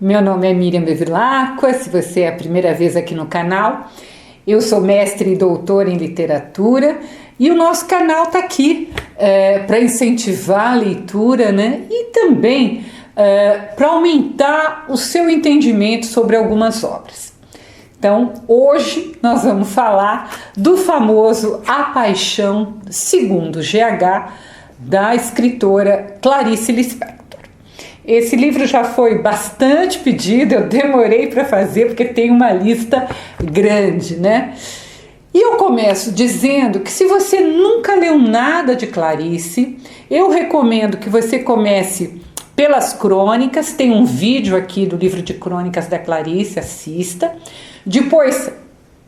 Meu nome é Miriam Bevilacqua, se você é a primeira vez aqui no canal, eu sou mestre e doutora em literatura e o nosso canal está aqui para incentivar a leitura, né? E também para aumentar o seu entendimento sobre algumas obras. Então, hoje nós vamos falar do famoso A Paixão, segundo GH, da escritora Clarice Lispector. Esse livro já foi bastante pedido, eu demorei para fazer porque tem uma lista grande, né? E eu começo dizendo que se você nunca leu nada de Clarice, eu recomendo que você comece pelas crônicas, tem um vídeo aqui do livro de crônicas da Clarice, assista. Depois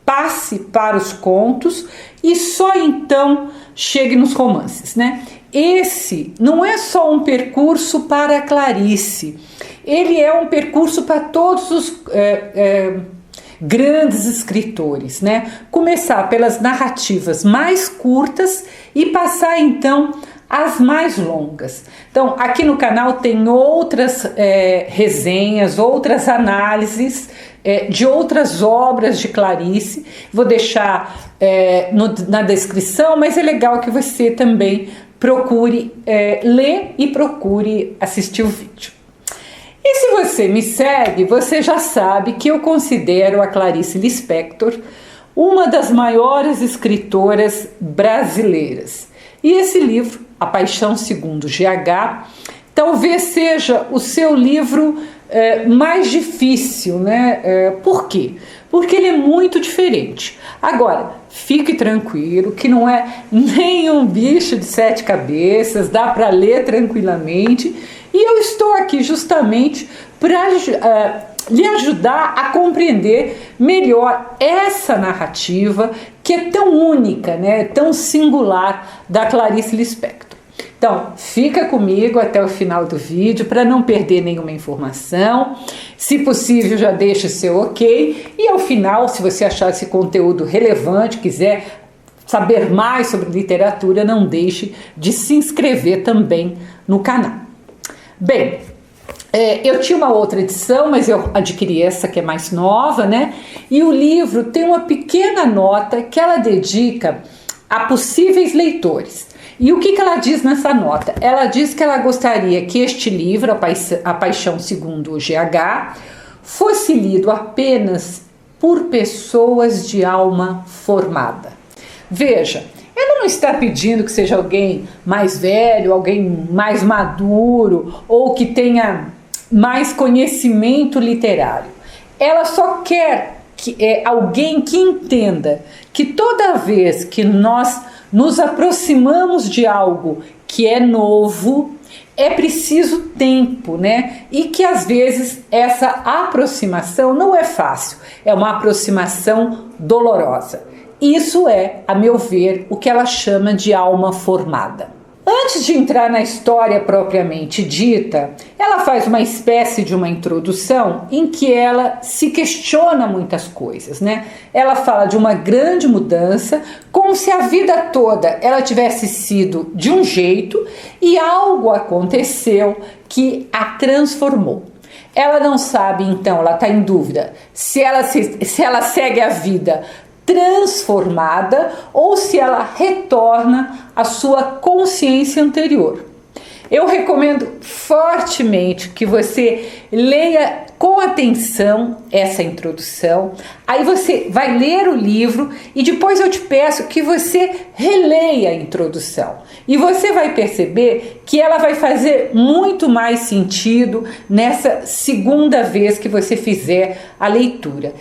passe para os contos e só então chegue nos romances, né? Esse não é só um percurso para a Clarice, ele é um percurso para todos os grandes escritores, né? Começar pelas narrativas mais curtas e passar então às mais longas. Então, aqui no canal tem outras resenhas, outras análises de outras obras de Clarice. Vou deixar na descrição, mas é legal que você também procure ler e procure assistir o vídeo. E se você me segue, você já sabe que eu considero a Clarice Lispector uma das maiores escritoras brasileiras. E esse livro, A Paixão segundo GH, talvez seja o seu livro mais difícil, né? Por quê? Porque ele é muito diferente. Agora, fique tranquilo que não é nenhum bicho de 7 cabeças, dá para ler tranquilamente. E eu estou aqui justamente para lhe ajudar a compreender melhor essa narrativa que é tão única, né? Tão singular da Clarice Lispector. Então, fica comigo até o final do vídeo para não perder nenhuma informação. Se possível, já deixa o seu ok. E ao final, se você achar esse conteúdo relevante, quiser saber mais sobre literatura, não deixe de se inscrever também no canal. Bem, eu tinha uma outra edição, mas eu adquiri essa que é mais nova, né? E o livro tem uma pequena nota que ela dedica a possíveis leitores. E o que ela diz nessa nota? Ela diz que ela gostaria que este livro, A Paixão segundo o GH, fosse lido apenas por pessoas de alma formada. Veja, ela não está pedindo que seja alguém mais velho, alguém mais maduro ou que tenha mais conhecimento literário. Ela só quer que alguém que entenda que toda vez que nós nos aproximamos de algo que é novo, é preciso tempo, né? E que às vezes essa aproximação não é fácil, é uma aproximação dolorosa. Isso é, a meu ver, o que ela chama de alma formada. Antes de entrar na história propriamente dita, ela faz uma espécie de uma introdução em que ela se questiona muitas coisas, né? Ela fala de uma grande mudança, como se a vida toda ela tivesse sido de um jeito e algo aconteceu que a transformou. Ela não sabe, então, ela está em dúvida se ela segue a vida transformada ou se ela retorna à sua consciência anterior. Eu recomendo fortemente que você leia com atenção essa introdução, aí você vai ler o livro e depois eu te peço que você releia a introdução e você vai perceber que ela vai fazer muito mais sentido nessa segunda vez que você fizer a leitura.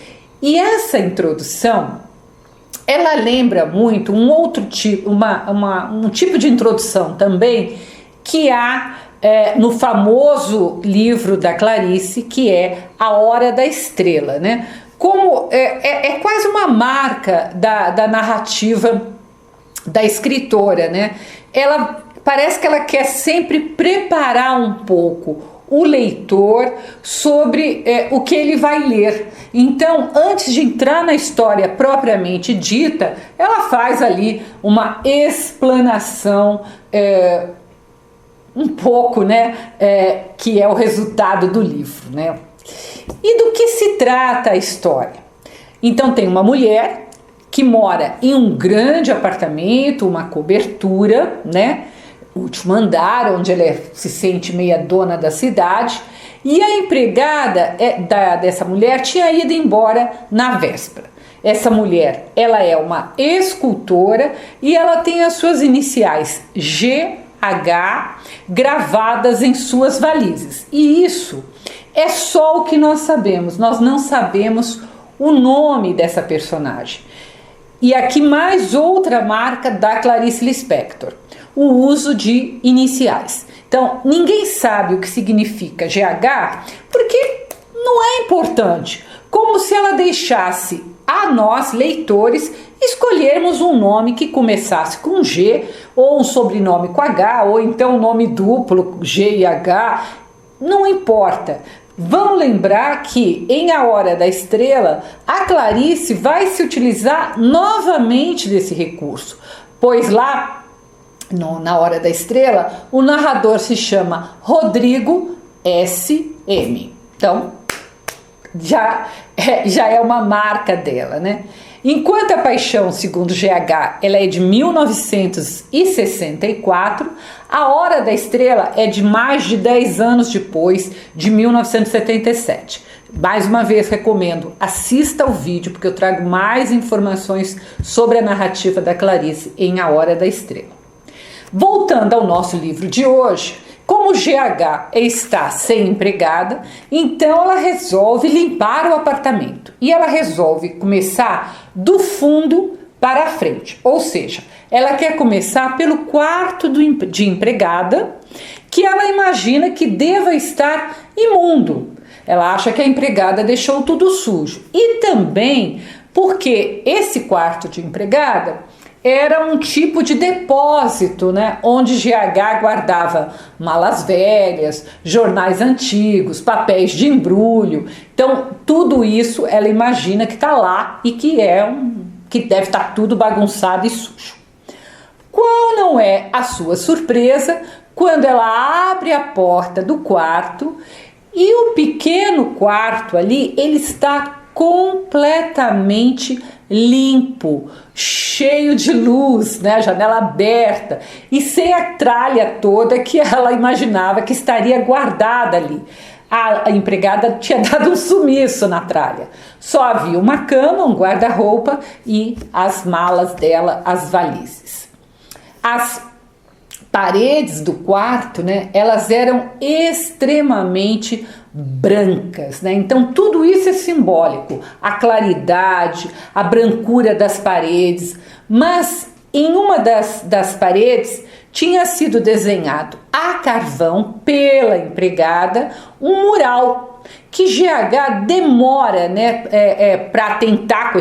E essa introdução, ela lembra muito um outro tipo, um tipo de introdução também que há no famoso livro da Clarice, que é A Hora da Estrela, né? Como é quase uma marca da narrativa da escritora, né? Ela parece que ela quer sempre preparar um pouco o leitor sobre o que ele vai ler. Então, antes de entrar na história propriamente dita, ela faz ali uma explanação um pouco, né, que é o resultado do livro, né? E do que se trata a história? Então tem uma mulher que mora em um grande apartamento, uma cobertura, né? Último andar, onde ela se sente meia dona da cidade, e a empregada dessa mulher tinha ido embora na véspera. Essa mulher, ela é uma escultora e ela tem as suas iniciais GH gravadas em suas valizes. E isso é só o que nós sabemos, nós não sabemos o nome dessa personagem. E aqui mais outra marca da Clarice Lispector, o uso de iniciais. Então, ninguém sabe o que significa GH, porque não é importante, como se ela deixasse a nós, leitores, escolhermos um nome que começasse com G, ou um sobrenome com H, ou então um nome duplo, G e H, não importa. Vamos lembrar que em A Hora da Estrela, a Clarice vai se utilizar novamente desse recurso, pois lá na Hora da Estrela, o narrador se chama Rodrigo S.M. Então, já é uma marca dela, né? Enquanto a Paixão, segundo GH, ela é de 1964, A Hora da Estrela é de mais de 10 anos depois, de 1977. Mais uma vez recomendo, assista ao vídeo, porque eu trago mais informações sobre a narrativa da Clarice em A Hora da Estrela. Voltando ao nosso livro de hoje, como GH está sem empregada, então ela resolve limpar o apartamento e ela resolve começar do fundo para a frente, ou seja, ela quer começar pelo quarto de empregada, que ela imagina que deva estar imundo. Ela acha que a empregada deixou tudo sujo, e também porque esse quarto de empregada era um tipo de depósito, né, onde GH guardava malas velhas, jornais antigos, papéis de embrulho. Então, tudo isso ela imagina que está lá e que deve estar tudo bagunçado e sujo. Qual não é a sua surpresa quando ela abre a porta do quarto e o pequeno quarto ali, ele está completamente limpo, cheio de luz, né? A janela aberta e sem a tralha toda que ela imaginava que estaria guardada ali. A empregada tinha dado um sumiço na tralha. Só havia uma cama, um guarda-roupa e as malas dela, as valizes. As paredes do quarto, né, elas eram extremamente brancas, né? Então tudo isso é simbólico, a claridade, a brancura das paredes, mas em uma das paredes tinha sido desenhado a carvão pela empregada um mural que GH demora, né, para atentar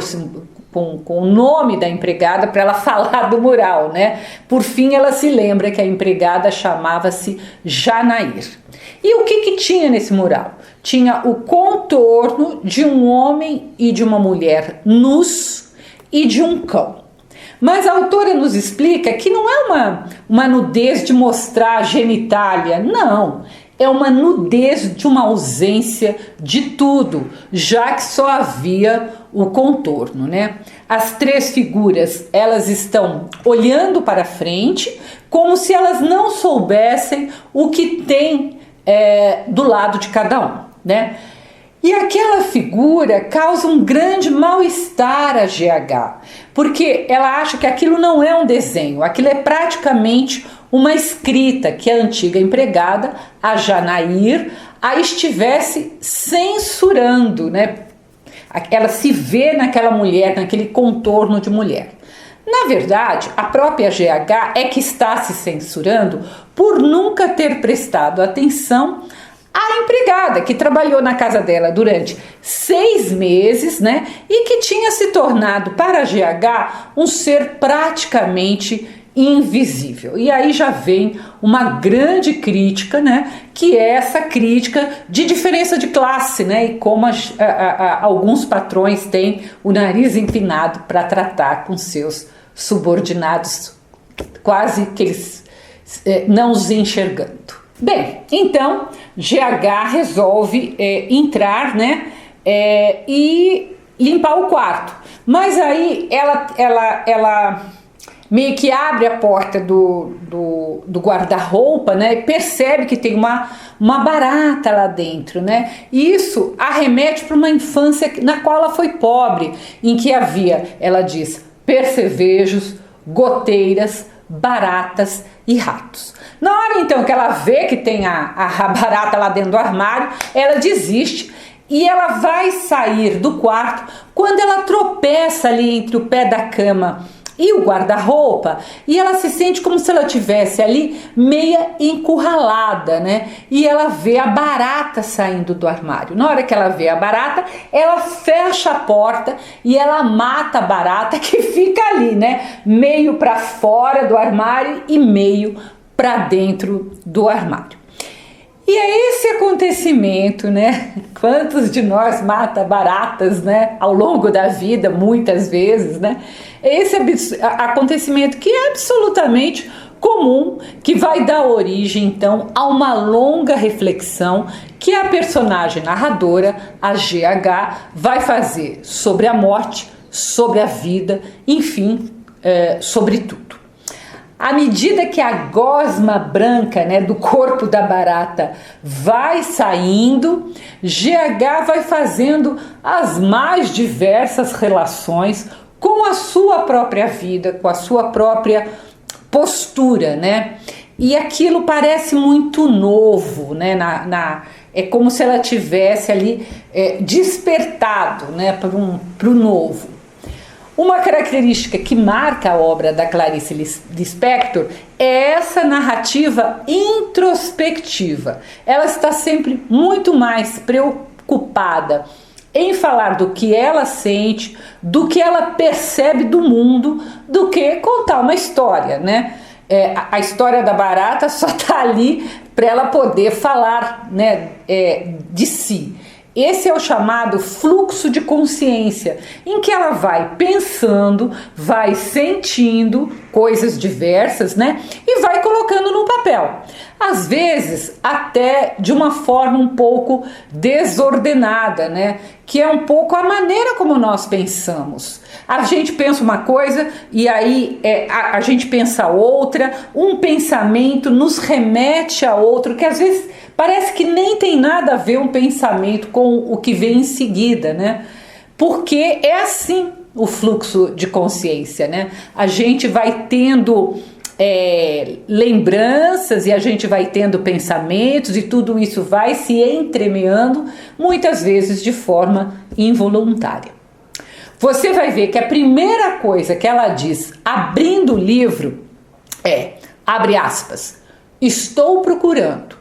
com o nome da empregada para ela falar do mural, né? Por fim, ela se lembra que a empregada chamava-se Janair. E o que tinha nesse mural? Tinha o contorno de um homem e de uma mulher nus e de um cão. Mas a autora nos explica que não é uma nudez de mostrar a genitália, não. É uma nudez de uma ausência de tudo, já que só havia o contorno, né? As três figuras, elas estão olhando para frente, como se elas não soubessem o que tem do lado de cada um, né? E aquela figura causa um grande mal-estar a GH, porque ela acha que aquilo não é um desenho, aquilo é praticamente uma escrita que a antiga empregada, a Janair, a estivesse censurando, né? Ela se vê naquela mulher, naquele contorno de mulher. Na verdade, a própria GH é que está se censurando por nunca ter prestado atenção à empregada que trabalhou na casa dela durante 6 meses, né? E que tinha se tornado para a GH um ser praticamente invisível. E aí já vem uma grande crítica, né, que é essa crítica de diferença de classe, né, e como alguns patrões têm o nariz empinado para tratar com seus subordinados, quase que eles não os enxergando. Bem, então GH resolve entrar, né, e limpar o quarto. Mas aí ela meio que abre a porta do guarda-roupa, né, e percebe que tem uma barata lá dentro, né? E isso arremete para uma infância na qual ela foi pobre, em que havia, ela diz, percevejos, goteiras, baratas e ratos. Na hora então que ela vê que tem a barata lá dentro do armário, ela desiste e ela vai sair do quarto quando ela tropeça ali entre o pé da cama e o guarda-roupa, e ela se sente como se ela tivesse ali meia encurralada, né? E ela vê a barata saindo do armário. Na hora que ela vê a barata, ela fecha a porta e ela mata a barata, que fica ali, né? Meio para fora do armário e meio para dentro do armário. E é esse acontecimento, né? Quantos de nós mata baratas, né? Ao longo da vida, muitas vezes, né? Esse acontecimento que é absolutamente comum, que vai dar origem, então, a uma longa reflexão que a personagem narradora, a GH, vai fazer sobre a morte, sobre a vida, enfim, sobre tudo. À medida que a gosma branca, né, do corpo da barata vai saindo, GH vai fazendo as mais diversas relações com a sua própria vida, com a sua própria postura, né? E aquilo parece muito novo, né? É como se ela tivesse ali despertado, né, para o novo. Uma característica que marca a obra da Clarice Lispector é essa narrativa introspectiva. Ela está sempre muito mais preocupada em falar do que ela sente, do que ela percebe do mundo, do que contar uma história, né? A história da barata só está ali para ela poder falar, né, de si. Esse é o chamado fluxo de consciência, em que ela vai pensando, vai sentindo coisas diversas, né? E vai colocando no papel. Às vezes, até de uma forma um pouco desordenada, né? Que é um pouco a maneira como nós pensamos. A gente pensa uma coisa e aí a gente pensa outra, um pensamento nos remete a outro, que às vezes parece que nem tem nada a ver um pensamento com o que vem em seguida, né? Porque é assim o fluxo de consciência, né? A gente vai tendo lembranças e a gente vai tendo pensamentos e tudo isso vai se entremeando, muitas vezes de forma involuntária. Você vai ver que a primeira coisa que ela diz abrindo o livro abre aspas, estou procurando,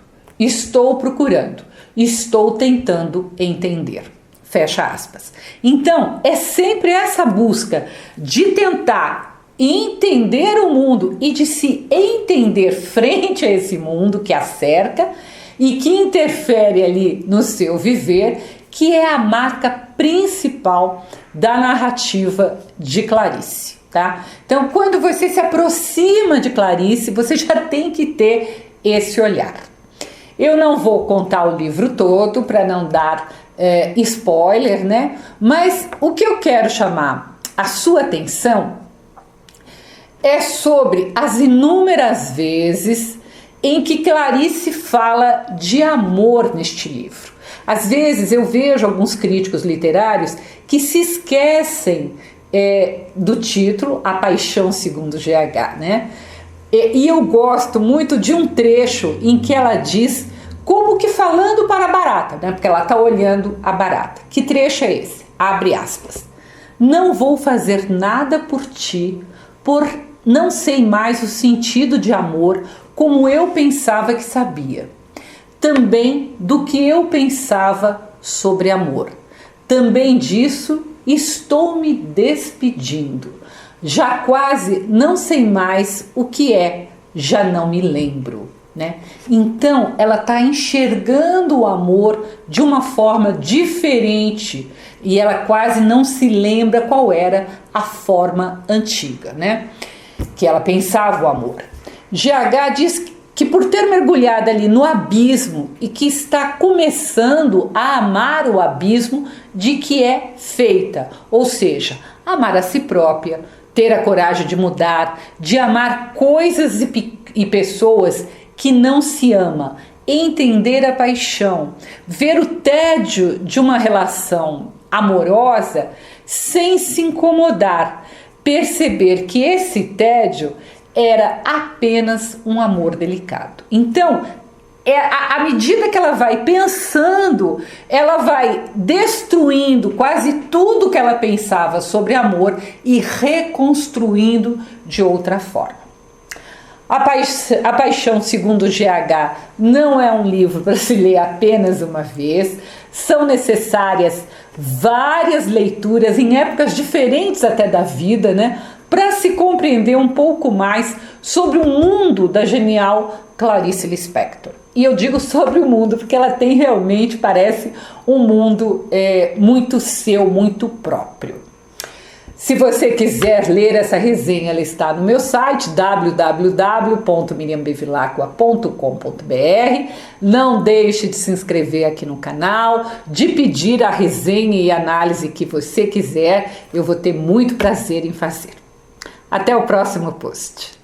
estou tentando entender, fecha aspas. Então, é sempre essa busca de tentar entender o mundo e de se entender frente a esse mundo que a cerca e que interfere ali no seu viver, que é a marca principal da narrativa de Clarice, tá? Então, quando você se aproxima de Clarice, você já tem que ter esse olhar. Eu não vou contar o livro todo para não dar spoiler, né? Mas o que eu quero chamar a sua atenção é sobre as inúmeras vezes em que Clarice fala de amor neste livro. Às vezes eu vejo alguns críticos literários que se esquecem do título A Paixão Segundo GH, né? E eu gosto muito de um trecho em que ela diz como que falando para a barata, né? Porque ela está olhando a barata. Que trecho é esse? Abre aspas. Não vou fazer nada por ti, por não sei mais o sentido de amor como eu pensava que sabia. Também do que eu pensava sobre amor. Também disso estou me despedindo. Já quase não sei mais o que já não me lembro, né? Então ela está enxergando o amor de uma forma diferente e ela quase não se lembra qual era a forma antiga, né? Que ela pensava o amor. GH diz que por ter mergulhado ali no abismo e que está começando a amar o abismo de que é feita, ou seja, amar a si própria, ter a coragem de mudar, de amar coisas e pessoas que não se ama, entender a paixão, ver o tédio de uma relação amorosa sem se incomodar, perceber que esse tédio era apenas um amor delicado. Então, à medida que ela vai pensando, ela vai destruindo quase tudo que ela pensava sobre amor e reconstruindo de outra forma. A Paixão segundo GH não é um livro para se ler apenas uma vez, são necessárias várias leituras em épocas diferentes até da vida, né? Para se compreender um pouco mais sobre o mundo da genial Clarice Lispector. E eu digo sobre o mundo porque ela tem realmente, parece, um mundo muito seu, muito próprio. Se você quiser ler essa resenha, ela está no meu site www.miriambevilacqua.com.br. Não deixe de se inscrever aqui no canal, de pedir a resenha e análise que você quiser. Eu vou ter muito prazer em fazer. Até o próximo post.